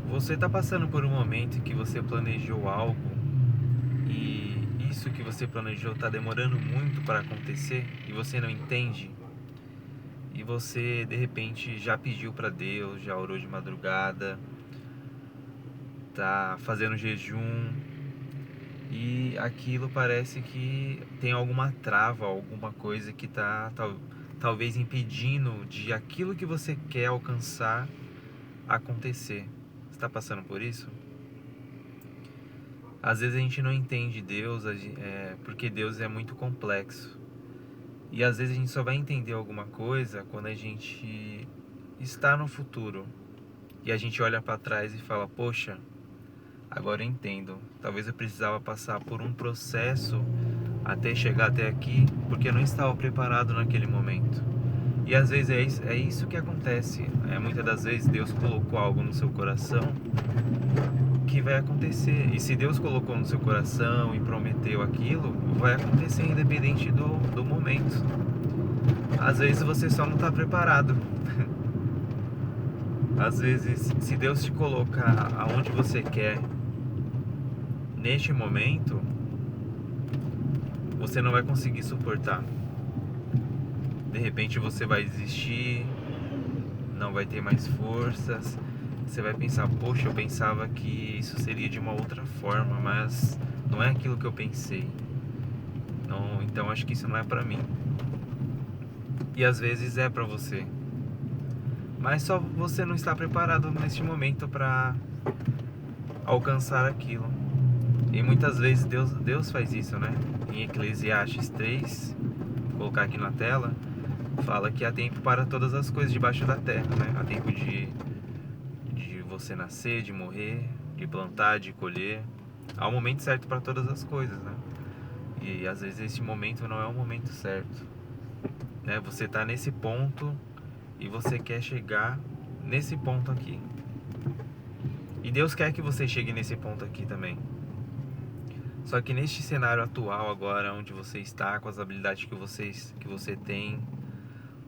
Você está passando por um momento em que você planejou algo e isso que você planejou está demorando muito para acontecer e você não entende? E você de repente já pediu para Deus, já orou de madrugada, tá fazendo jejum e aquilo parece que tem alguma trava, alguma coisa que está talvez impedindo de aquilo que você quer alcançar acontecer. Você está passando por isso? Às vezes a gente não entende Deus, porque Deus é muito complexo. E às vezes a gente só vai entender alguma coisa quando a gente está no futuro. E a gente olha para trás e fala: poxa, agora eu entendo. Talvez eu precisava passar por um processo até chegar até aqui, porque eu não estava preparado naquele momento. E às vezes é isso que acontece. Muitas das vezes Deus colocou algo no seu coração que vai acontecer. E se Deus colocou no seu coração e prometeu aquilo, vai acontecer independente do momento. Às vezes você só não está preparado. Às vezes, se Deus te colocar aonde você quer neste momento, você não vai conseguir suportar. De repente você vai desistir, não vai ter mais forças. Você vai pensar: poxa, eu pensava que isso seria de uma outra forma, mas não é aquilo que eu pensei. Não, então acho que isso não é pra mim. E às vezes é pra você, mas só você não está preparado neste momento para alcançar aquilo. E muitas vezes Deus faz isso, né? Em Eclesiastes 3, vou colocar aqui na tela, fala que há tempo para todas as coisas debaixo da terra, né? Há tempo de você nascer, de morrer, de plantar, de colher. Há um momento certo para todas as coisas, né? E às vezes esse momento não é o momento certo, né? Você está nesse ponto e você quer chegar nesse ponto aqui. E Deus quer que você chegue nesse ponto aqui também. Só que neste cenário atual agora, onde você está, com as habilidades que você tem,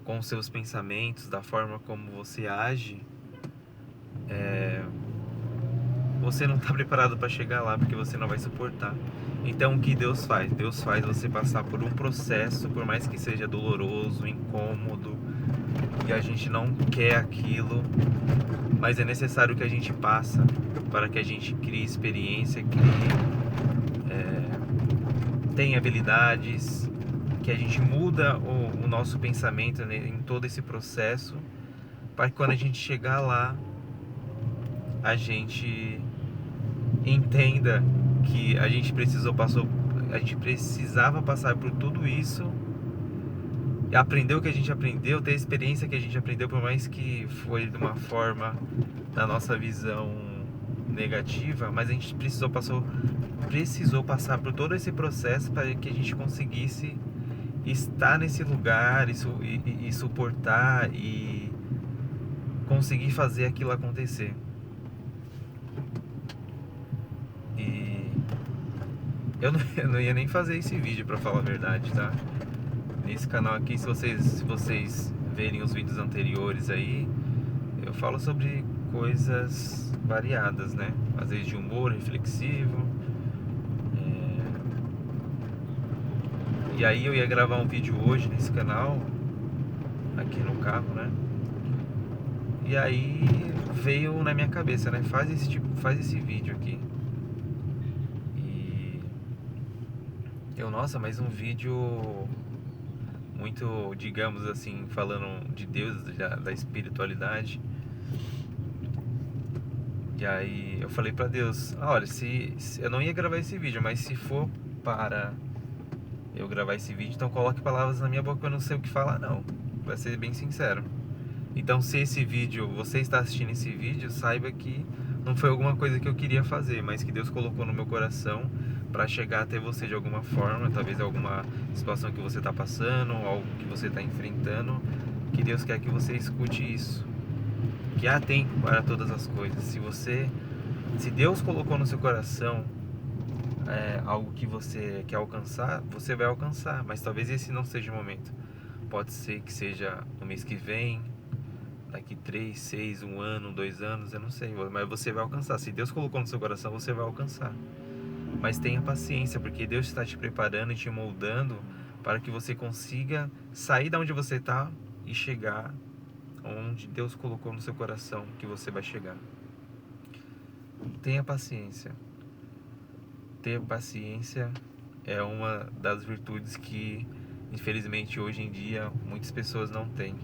com os seus pensamentos, da forma como você age, você não está preparado para chegar lá, porque você não vai suportar. Então o que Deus faz? Deus faz você passar por um processo, por mais que seja doloroso, incômodo, e a gente não quer aquilo, mas é necessário que a gente passe para que a gente crie experiência, tenha habilidades, que a gente muda o nosso pensamento, né, em todo esse processo, para que quando a gente chegar lá, a gente entenda que a gente precisava passar por tudo isso, e aprender o que a gente aprendeu, ter a experiência que a gente aprendeu, por mais que foi de uma forma, na nossa visão, negativa, mas a gente precisou passar por todo esse processo para que a gente conseguisse estar nesse lugar e suportar e conseguir fazer aquilo acontecer. E eu não ia nem fazer esse vídeo, pra falar a verdade, tá? Nesse canal aqui, se vocês verem os vídeos anteriores aí, eu falo sobre coisas variadas, né? Às vezes de humor reflexivo. E aí eu ia gravar um vídeo hoje nesse canal, aqui no carro, né? E aí veio na minha cabeça, né? Faz esse vídeo aqui. E nossa, mas um vídeo muito, digamos assim, falando de Deus, da espiritualidade. E aí eu falei pra Deus: olha, se eu não ia gravar esse vídeo, mas se for para eu gravar esse vídeo, então coloque palavras na minha boca que eu não sei o que falar, não. Pra ser bem sincero. Então, se esse vídeo, você está assistindo esse vídeo, saiba que não foi alguma coisa que eu queria fazer, mas que Deus colocou no meu coração para chegar até você de alguma forma, talvez alguma situação que você está passando, algo que você está enfrentando, que Deus quer que você escute isso. Que há tempo para todas as coisas. Se Deus colocou no seu coração algo que você quer alcançar, você vai alcançar, mas talvez esse não seja o momento. Pode ser que seja no mês que vem, daqui 3, 6, 1 ano, 2 anos, eu não sei, mas você vai alcançar. Se Deus colocou no seu coração, você vai alcançar. Mas tenha paciência, porque Deus está te preparando e te moldando para que você consiga sair da onde você está e chegar onde Deus colocou no seu coração que você vai chegar. Tenha paciência. Ter paciência é uma das virtudes que, infelizmente, hoje em dia, muitas pessoas não têm.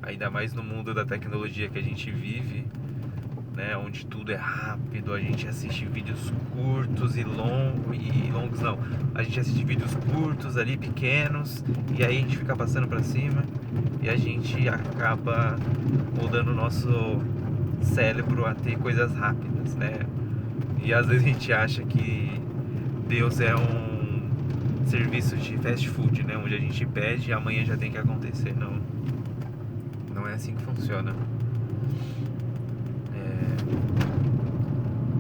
Ainda mais no mundo da tecnologia que a gente vive, né, onde tudo é rápido, a gente assiste vídeos curtos e longos não. A gente assiste vídeos curtos ali, pequenos, e aí a gente fica passando pra cima e a gente acaba mudando o nosso cérebro a ter coisas rápidas, né? E às vezes a gente acha que Deus é um serviço de fast food, né? Onde a gente pede e amanhã já tem que acontecer. Não, não é assim que funciona.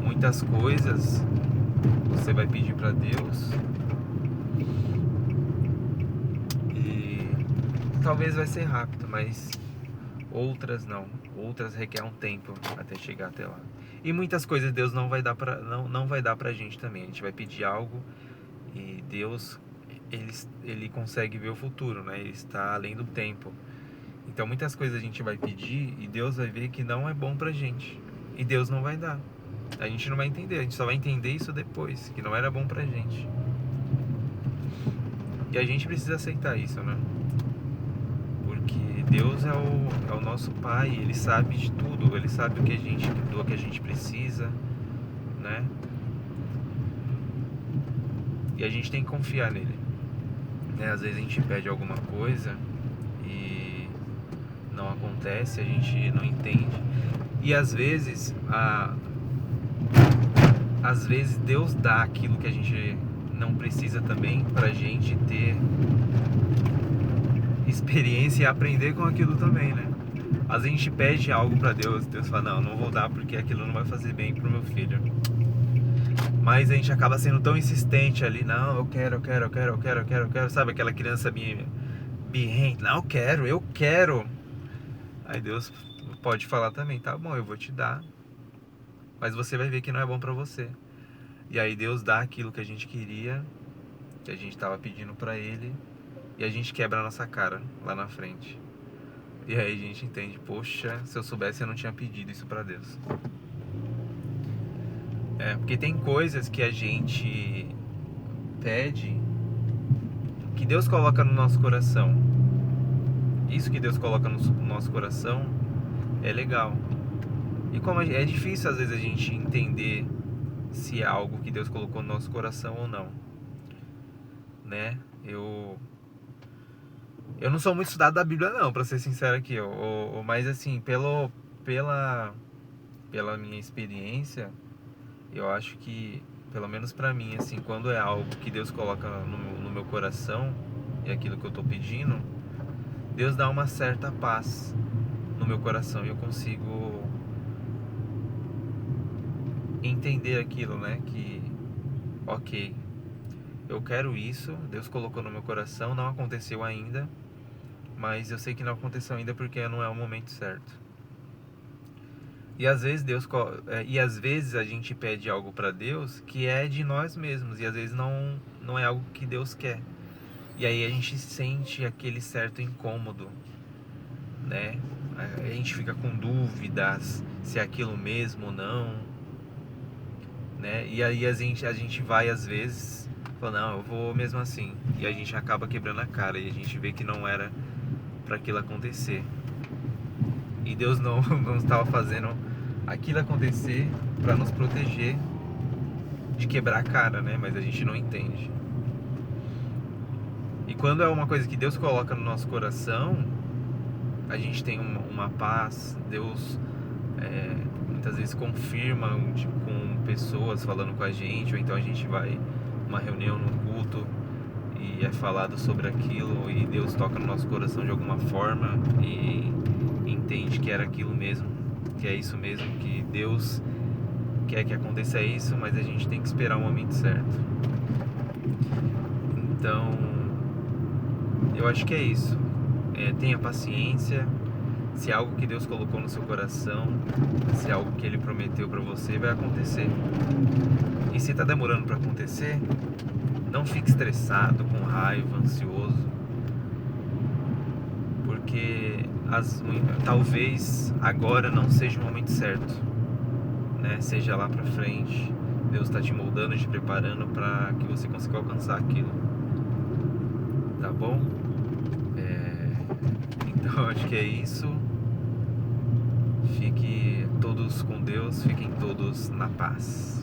Muitas coisas você vai pedir para Deus e talvez vai ser rápido, mas outras não. Outras requer um tempo até chegar até lá. E muitas coisas Deus não vai dar não vai dar pra gente também. A gente vai pedir algo e Deus ele consegue ver o futuro, né? Ele está além do tempo. Então muitas coisas a gente vai pedir e Deus vai ver que não é bom pra gente. E Deus não vai dar. A gente não vai entender, a gente só vai entender isso depois, que não era bom pra gente. E a gente precisa aceitar isso, né? Porque Deus é o nosso Pai, Ele sabe de tudo, Ele sabe do que a gente precisa, né? E a gente tem que confiar nele, né? Às vezes a gente pede alguma coisa e não acontece, a gente não entende. E às vezes Deus dá aquilo que a gente não precisa também pra gente ter experiência e aprender com aquilo também, né? Às vezes a gente pede algo pra Deus, Deus fala, não vou dar porque aquilo não vai fazer bem pro meu filho. Mas a gente acaba sendo tão insistente ali, não, eu quero, sabe aquela criança birrenta, não, eu quero. Aí Deus pode falar também, tá bom, eu vou te dar, mas você vai ver que não é bom pra você. E aí Deus dá aquilo que a gente queria, que a gente tava pedindo pra Ele, e a gente quebra a nossa cara lá na frente. E aí a gente entende, poxa, se eu soubesse eu não tinha pedido isso pra Deus. Porque tem coisas que a gente pede que Deus coloca no nosso coração. Isso que Deus coloca no nosso coração é legal. E como é difícil às vezes a gente entender se é algo que Deus colocou no nosso coração ou não, né? Eu não sou muito estudado da Bíblia não, pra ser sincero aqui, mas assim, pela minha experiência, eu acho que, pelo menos pra mim, assim, quando é algo que Deus coloca no meu coração, e aquilo que eu tô pedindo, Deus dá uma certa paz no meu coração e eu consigo entender aquilo, né? Que, ok, eu quero isso, Deus colocou no meu coração, não aconteceu ainda, mas eu sei que não aconteceu ainda porque não é o momento certo. E às vezes a gente pede algo para Deus que é de nós mesmos e às vezes não é algo que Deus quer. E aí a gente sente aquele certo incômodo, né? A gente fica com dúvidas se é aquilo mesmo ou não, né? E aí a gente vai às vezes, fala, não, eu vou mesmo assim. E a gente acaba quebrando a cara e a gente vê que não era para aquilo acontecer. E Deus não estava fazendo aquilo acontecer para nos proteger de quebrar a cara, né? Mas a gente não entende. E quando é uma coisa que Deus coloca no nosso coração, a gente tem uma paz. Deus muitas vezes confirma com pessoas falando com a gente, ou então a gente vai numa reunião, num culto, e é falado sobre aquilo e Deus toca no nosso coração de alguma forma e entende que era aquilo mesmo, que é isso mesmo, que Deus quer que aconteça isso, mas a gente tem que esperar o momento certo. Então, eu acho que é isso. Tenha paciência, Se é algo que Deus colocou no seu coração, se é algo que Ele prometeu para você, vai acontecer. E se está demorando para acontecer, não fique estressado, com raiva, ansioso, porque talvez agora não seja o momento certo, né? Seja lá para frente, Deus está te moldando, te preparando para que você consiga alcançar aquilo, tá bom? Então acho que é isso. Fiquem todos com Deus, fiquem todos na paz.